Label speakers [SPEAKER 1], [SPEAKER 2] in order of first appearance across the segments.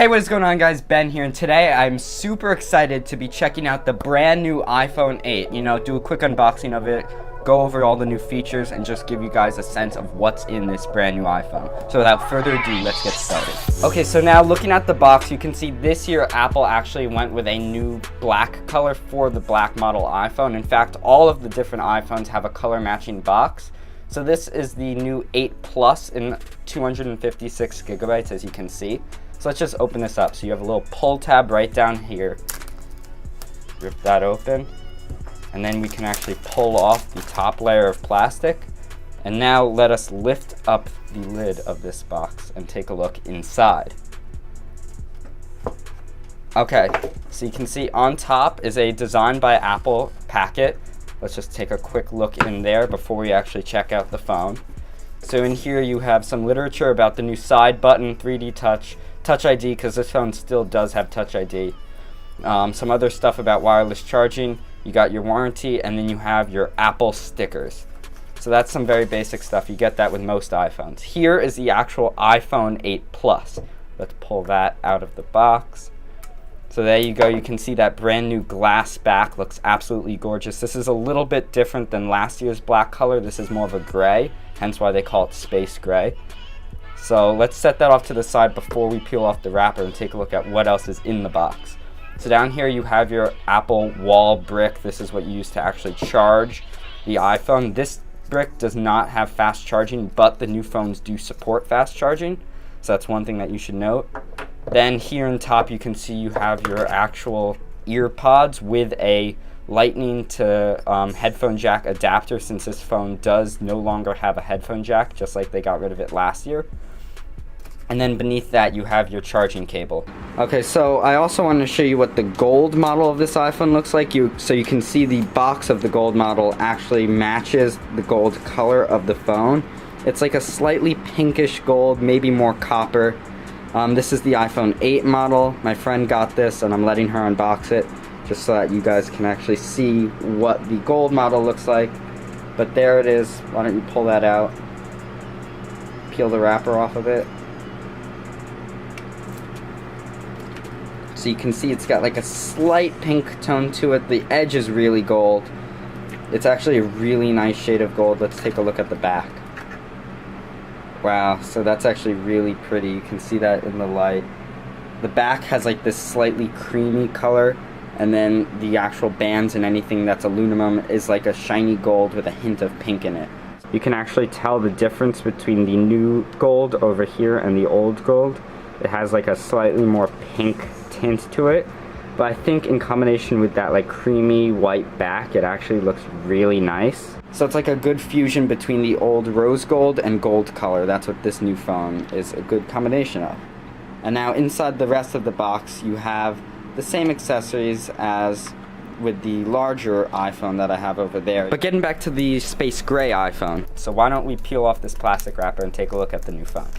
[SPEAKER 1] Hey, what is going on, guys? Ben here, and today I'm super excited to be checking out the brand new iPhone 8. Do a quick unboxing of it, go over all the new features, and just give you guys a sense of what's in this brand new iPhone. So without further ado, let's get started. Okay, so now looking at the box, you can see this year Apple actually went with a new black color for the black model iPhone. In fact, all of the different iPhones have a color matching box. So this is the new 8 Plus in 256 gigabytes, as you can see. So let's just open this up. So you have a little pull tab right down here. Rip that open. And then we can actually pull off the top layer of plastic. And now let us lift up the lid of this box and take a look inside. Okay, so you can see on top is a Designed by Apple packet. Let's just take a quick look in there before we actually check out the phone. So in here you have some literature about the new side button, 3D touch, Touch ID, because this phone still does have Touch ID. Some other stuff about wireless charging. You got your warranty, and then you have your Apple stickers. So that's some very basic stuff. You get that with most iPhones. Here is the actual iPhone 8 Plus. Let's pull that out of the box. So there you go. You can see that brand new glass back looks absolutely gorgeous. This is a little bit different than last year's black color. This is more of a gray, hence why they call it space gray. So let's set that off to the side before we peel off the wrapper and take a look at what else is in the box. So down here you have your Apple wall brick. This is what you use to actually charge the iPhone. This brick does not have fast charging, but the new phones do support fast charging. So that's one thing that you should note. Then here on top you can see you have your actual ear pods with a lightning to headphone jack adapter, since this phone does no longer have a headphone jack, just like they got rid of it last year. And then beneath that you have your charging cable. Okay, so I also want to show you what the gold model of this iPhone looks like. So you can see the box of the gold model actually matches the gold color of the phone. It's like a slightly pinkish gold, maybe more copper. This is the iPhone 8 model. My friend got this and I'm letting her unbox it just so that you guys can actually see what the gold model looks like. But there it is. Why don't you pull that out? Peel the wrapper off of it. So you can see it's got like a slight pink tone to it. The edge is really gold. It's actually a really nice shade of gold. Let's take a look at the back. Wow, so that's actually really pretty. You can see that in the light. The back has like this slightly creamy color, and then the actual bands and anything that's aluminum is like a shiny gold with a hint of pink in it. You can actually tell the difference between the new gold over here and the old gold. It has like a slightly more pink tint to it, but I think in combination with that like creamy white back, it actually looks really nice. So it's like a good fusion between the old rose gold and gold color. That's what this new phone is a good combination of. And now inside the rest of the box you have the same accessories as with the larger iPhone that I have over there. But getting back to the space gray iPhone, so why don't we peel off this plastic wrapper and take a look at the new phone.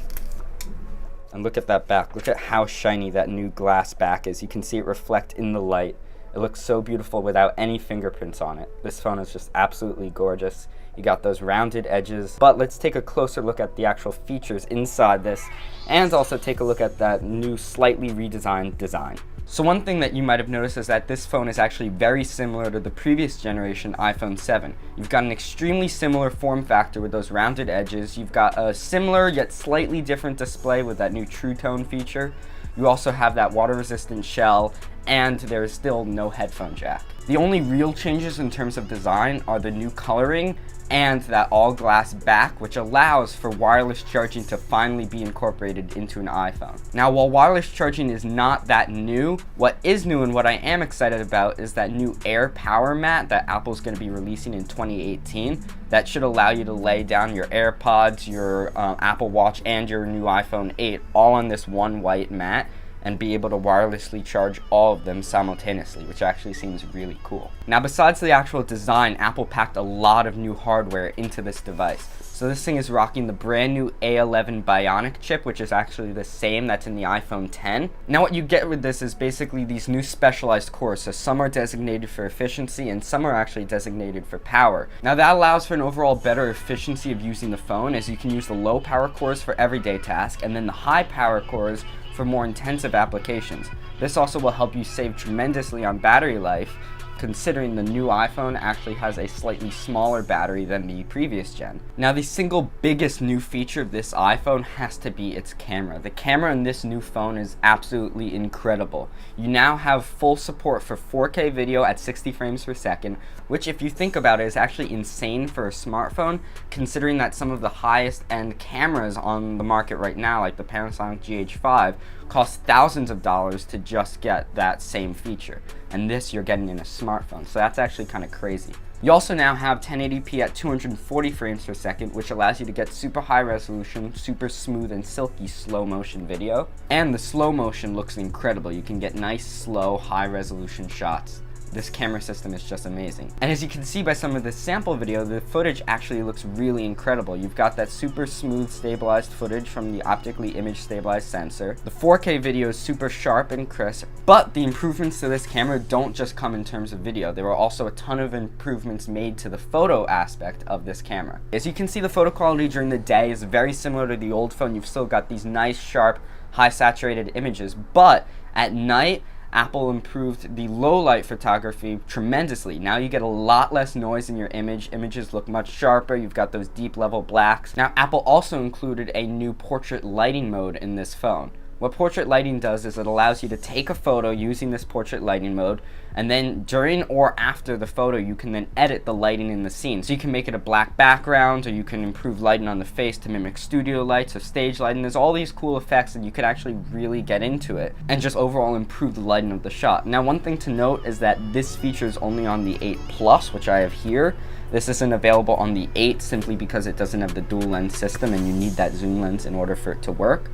[SPEAKER 1] And look at that back. Look at how shiny that new glass back is. You can see it reflect in the light. It looks so beautiful without any fingerprints on it. This phone is just absolutely gorgeous. You got those rounded edges. But let's take a closer look at the actual features inside this, and also take a look at that new slightly redesigned design. So one thing that you might have noticed is that this phone is actually very similar to the previous generation iPhone 7. You've got an extremely similar form factor with those rounded edges. You've got a similar yet slightly different display with that new True Tone feature. You also have that water-resistant shell, and there is still no headphone jack. The only real changes in terms of design are the new coloring and that all-glass back, which allows for wireless charging to finally be incorporated into an iPhone. Now, while wireless charging is not that new, what is new and what I am excited about is that new Air Power mat that Apple's going to be releasing in 2018. That should allow you to lay down your AirPods, your Apple Watch, and your new iPhone 8 all on this one white mat, and be able to wirelessly charge all of them simultaneously, which actually seems really cool. Now, besides the actual design, Apple packed a lot of new hardware into this device. So this thing is rocking the brand new A11 Bionic chip, which is actually the same that's in the iPhone 10. Now what you get with this is basically these new specialized cores. So some are designated for efficiency and some are actually designated for power. Now that allows for an overall better efficiency of using the phone, as you can use the low power cores for everyday tasks and then the high power cores for more intensive applications. This also will help you save tremendously on battery life, considering the new iPhone actually has a slightly smaller battery than the previous gen. Now, the single biggest new feature of this iPhone has to be its camera. The camera in this new phone is absolutely incredible. You now have full support for 4K video at 60 frames per second, which, if you think about it, is actually insane for a smartphone, considering that some of the highest end cameras on the market right now, like the Panasonic GH5, cost thousands of dollars to just get that same feature. And this you're getting in a smartphone, so that's actually kind of crazy. You also now have 1080p at 240 frames per second, which allows you to get super high resolution, super smooth and silky slow motion video. And the slow motion looks incredible. You can get nice, slow, high resolution shots. This camera system is just amazing. And as you can see by some of the sample video, the footage actually looks really incredible. You've got that super smooth stabilized footage from the optically image stabilized sensor. The 4K video is super sharp and crisp, but the improvements to this camera don't just come in terms of video. There are also a ton of improvements made to the photo aspect of this camera. As you can see, the photo quality during the day is very similar to the old phone. You've still got these nice, sharp, high saturated images, but at night, Apple improved the low light photography tremendously. Now you get a lot less noise in your image. Images look much sharper. You've got those deep level blacks. Now, Apple also included a new portrait lighting mode in this phone. What portrait lighting does is it allows you to take a photo using this portrait lighting mode, and then during or after the photo you can then edit the lighting in the scene. So you can make it a black background, or you can improve lighting on the face to mimic studio lights or stage lighting. There's all these cool effects, and you could actually really get into it and just overall improve the lighting of the shot. Now, one thing to note is that this feature is only on the 8 Plus, which I have here. This isn't available on the 8 simply because it doesn't have the dual lens system, and you need that zoom lens in order for it to work.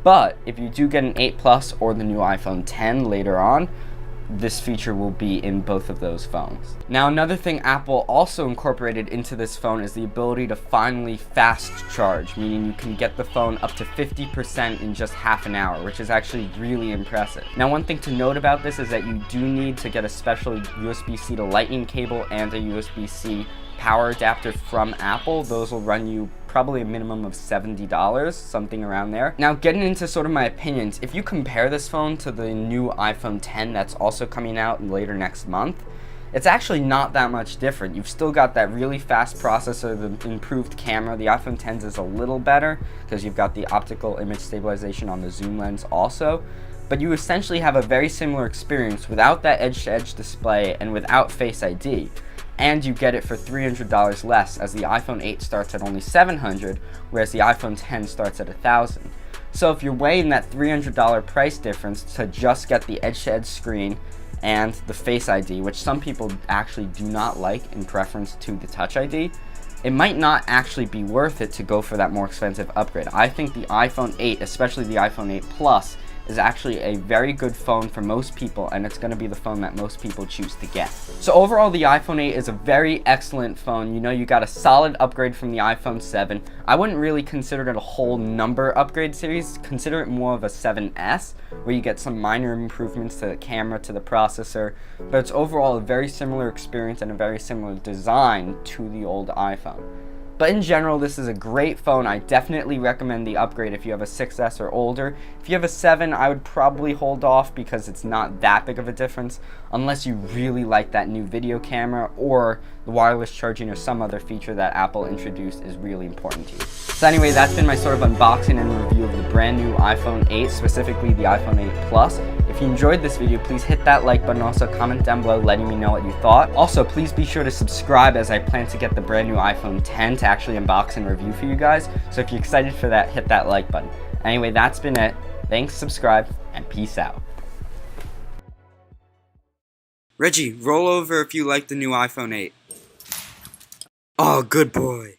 [SPEAKER 1] But if you do get an 8 Plus or the new iPhone 10 later on, this feature will be in both of those phones. Now, another thing Apple also incorporated into this phone is the ability to finally fast charge, meaning you can get the phone up to 50% in just half an hour, which is actually really impressive. Now, one thing to note about this is that you do need to get a special USB-C to Lightning cable and a USB-C power adapter from Apple. Those will run you probably a minimum of $70, something around there. Now, getting into sort of my opinions, if you compare this phone to the new iPhone 10 that's also coming out later next month, it's actually not that much different. You've still got that really fast processor, the improved camera. The iPhone 10's is a little better because you've got the optical image stabilization on the zoom lens also. But you essentially have a very similar experience without that edge-to-edge display and without Face ID. And you get it for $300 less, as the iPhone 8 starts at only $700, whereas the iPhone 10 starts at $1,000. So if you're weighing that $300 price difference to just get the edge-to-edge screen and the Face ID, which some people actually do not like in preference to the Touch ID, it might not actually be worth it to go for that more expensive upgrade. I think the iPhone 8, especially the iPhone 8 Plus, is actually a very good phone for most people, and it's going to be the phone that most people choose to get. So overall, the iPhone 8 is a very excellent phone. You know, you got a solid upgrade from the iPhone 7. I wouldn't really consider it a whole number upgrade series. Consider it more of a 7S, where you get some minor improvements to the camera, to the processor, but it's overall a very similar experience and a very similar design to the old iPhone. But in general, this is a great phone. I definitely recommend the upgrade if you have a 6S or older. If you have a 7, I would probably hold off because it's not that big of a difference, unless you really like that new video camera or the wireless charging or some other feature that Apple introduced is really important to you. So anyway, that's been my sort of unboxing and review of the brand new iPhone 8, specifically the iPhone 8 Plus. If you enjoyed this video, please hit that like button. Also, comment down below letting me know what you thought. Also, please be sure to subscribe, as I plan to get the brand new iPhone 10 to actually unbox and review for you guys. So if you're excited for that, hit that like button. Anyway, that's been it. Thanks, subscribe, and peace out. Reggie, roll over if you like the new iPhone 8. Oh, good boy.